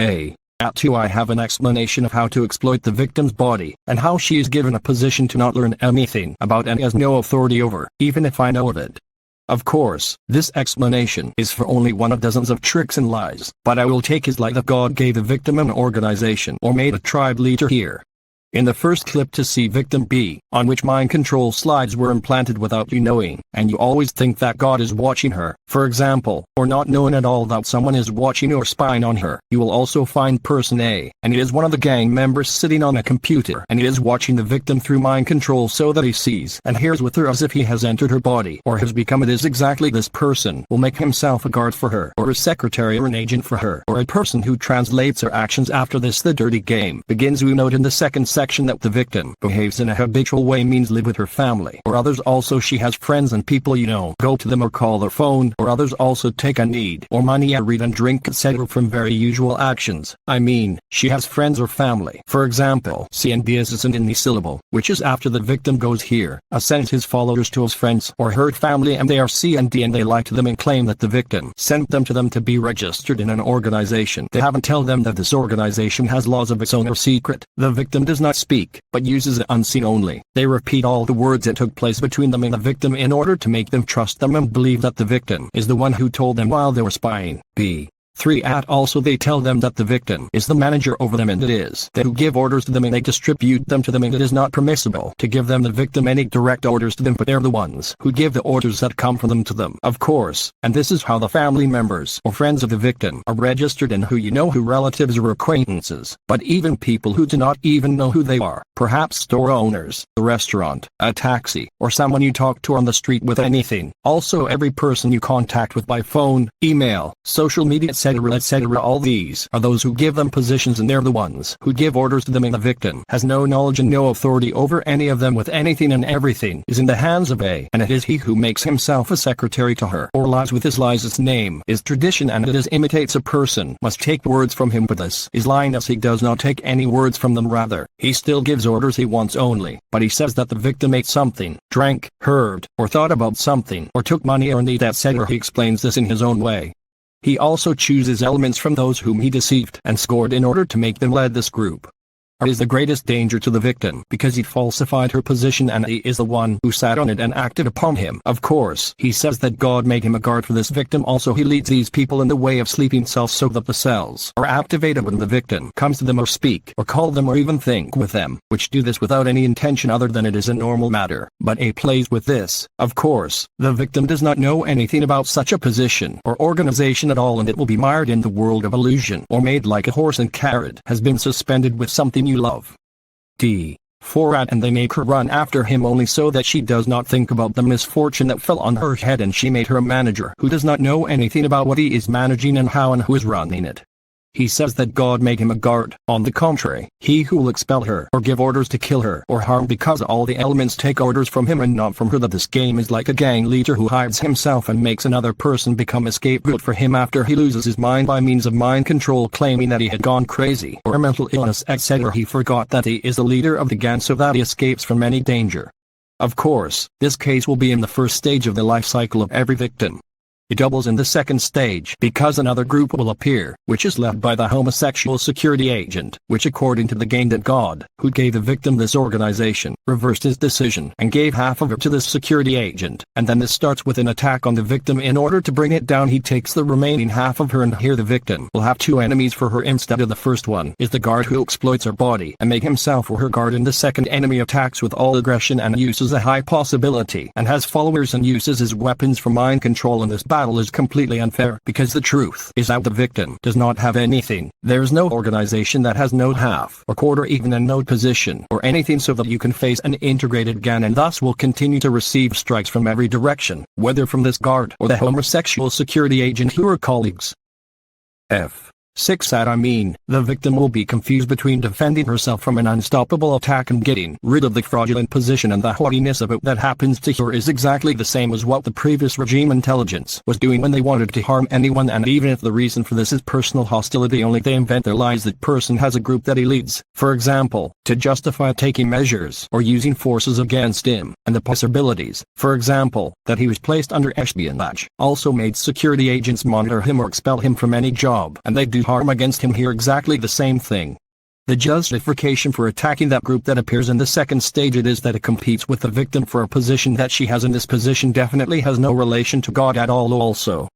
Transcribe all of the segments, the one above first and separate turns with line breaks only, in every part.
At 2, I have an explanation of how to exploit the victim's body, and how she is given a position to not learn anything about and has no authority over, even if I know of it. Of course, this explanation is for only one of dozens of tricks and lies, but I will take his lie that God gave the victim an organization or made a tribe leader here. In the first clip to see victim B, on which mind control slides were implanted without you knowing, and you always think that God is watching her, for example, or not knowing at all that someone is watching or spying on her. You will also find person A, and it is one of the gang members sitting on a computer, and it is watching the victim through mind control so that he sees and hears with her as if he has entered her body or has become it. Is exactly this person will make himself a guard for her, or a secretary or an agent for her, or a person who translates her actions. After this, the dirty game begins. We note in the second section that the victim behaves in a habitual way, means live with her family or others. Also, she has friends and people you know go to them or call their phone, or others also take a need or money, read and drink, etc. from very usual actions. I mean, she has friends or family. For example, C and D is in the syllable, which is after the victim goes here, sends his followers to his friends or her family, and they are C and D, and they lie to them and claim that the victim sent them to them to be registered in an organization. They haven't tell them that this organization has laws of its own or secret. The victim does not speak, but uses it unseen only. They repeat all the words that took place between them and the victim in order to make them trust them and believe that the victim is the one who told them while they were spying. B3 at also they tell them that the victim is the manager over them, and it is they who give orders to them and they distribute them to them, and it is not permissible to give them the victim any direct orders to them, but they're the ones who give the orders that come from them to them. Of course, and this is how the family members or friends of the victim are registered, and who you know, who relatives or acquaintances, but even people who do not even know who they are, perhaps store owners, the restaurant, a taxi, or someone you talk to on the street with anything. Also every person you contact with by phone, email, social media, etc., all these are those who give them positions, and they're the ones who give orders to them, and the victim has no knowledge and no authority over any of them, with anything and everything is in the hands of A, and it is he who makes himself a secretary to her, or lies with his lies. Its name is tradition, and it is imitates a person must take words from him, but this is lying, as he does not take any words from them, rather he still gives orders he wants only, but he says that the victim ate something, drank, heard, or thought about something, or took money or need, etc. He explains this in his own way. He also chooses elements from those whom he deceived and scored in order to make them lead this group. Or is the greatest danger to the victim because he falsified her position, and he is the one who sat on it and acted upon him. Of course, he says that God made him a guard for this victim. Also, he leads these people in the way of sleeping cells so that the cells are activated when the victim comes to them or speak or call them or even think with them, which do this without any intention other than it is a normal matter. But A plays with this. Of course, the victim does not know anything about such a position or organization at all, and it will be mired in the world of illusion, or made like a horse and carrot has been suspended with something you love. D4 at and they make her run after him only so that she does not think about the misfortune that fell on her head, and she made her a manager who does not know anything about what he is managing and how and who is running it. He says that God made him a guard. On the contrary, he who will expel her or give orders to kill her or harm, because all the elements take orders from him and not from her. That this game is like a gang leader who hides himself and makes another person become a scapegoat for him after he loses his mind by means of mind control, claiming that he had gone crazy or mental illness, etc. He forgot that he is the leader of the gang so that he escapes from any danger. Of course, this case will be in the first stage of the life cycle of every victim. It doubles in the second stage because another group will appear, which is led by the homosexual security agent, which according to the game that God, who gave the victim this organization, reversed his decision and gave half of it to this security agent, and then this starts with an attack on the victim. In order to bring it down, he takes the remaining half of her, and here the victim will have two enemies for her instead of the first one is the guard who exploits her body and make himself or her guard, and the second enemy attacks with all aggression and uses a high possibility and has followers and uses his weapons for mind control. In this battle is completely unfair because the truth is that the victim does not have anything. There's no organization that has no half or quarter, even a no position or anything, so that you can face an integrated gang, and thus will continue to receive strikes from every direction, whether from this guard or the homosexual security agent who are colleagues. F6 at the victim will be confused between defending herself from an unstoppable attack and getting rid of the fraudulent position, and the haughtiness of it that happens to her is exactly the same as what the previous regime intelligence was doing when they wanted to harm anyone, and even if the reason for this is personal hostility only, they invent their lies that person has a group that he leads, for example, to justify taking measures or using forces against him, and the possibilities, for example, that he was placed under espionage, also made security agents monitor him or expel him from any job, and they do harm against him here exactly the same thing. The justification for attacking that group that appears in the second stage it is that it competes with the victim for a position that she has, and this position definitely has no relation to God at all also.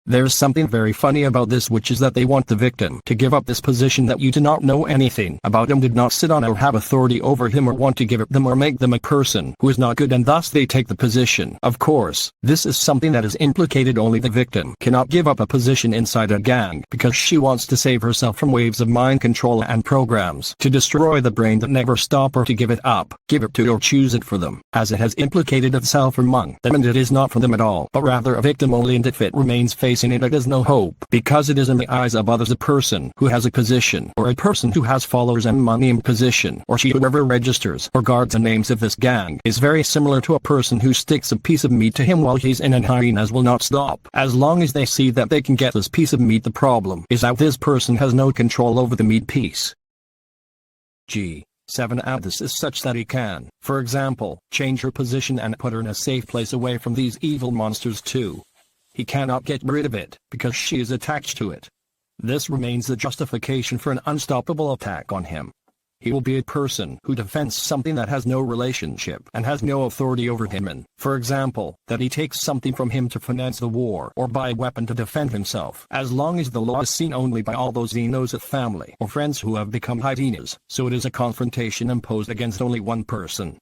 There's something very funny about this, which is that they want the victim to give up this position that you do not know anything about him, did not sit on or have authority over him, or want to give it them or make them a person who is not good, and thus they take the position. Of course, this is something that is implicated. Only the victim cannot give up a position inside a gang because she wants to save herself from waves of mind control and programs to destroy the brain that never stop her to give it up, give it to or choose it for them, as it has implicated itself among them, and it is not for them at all, but rather a victim only, and if it remains facing it has no hope, because it is in the eyes of others a person who has a position, or a person who has followers and money in position, or she whoever registers or guards the names of this gang is very similar to a person who sticks a piece of meat to him while he's in, and hyenas will not stop as long as they see that they can get this piece of meat. The problem is that this person has no control over the meat piece. G7 This is such that he can, for example, change her position and put her in a safe place away from these evil monsters too. He cannot get rid of it, because she is attached to it. This remains the justification for an unstoppable attack on him. He will be a person who defends something that has no relationship and has no authority over him, and, for example, that he takes something from him to finance the war or buy a weapon to defend himself, as long as the law is seen only by all those he knows of family or friends who have become hyenas, so it is a confrontation imposed against only one person.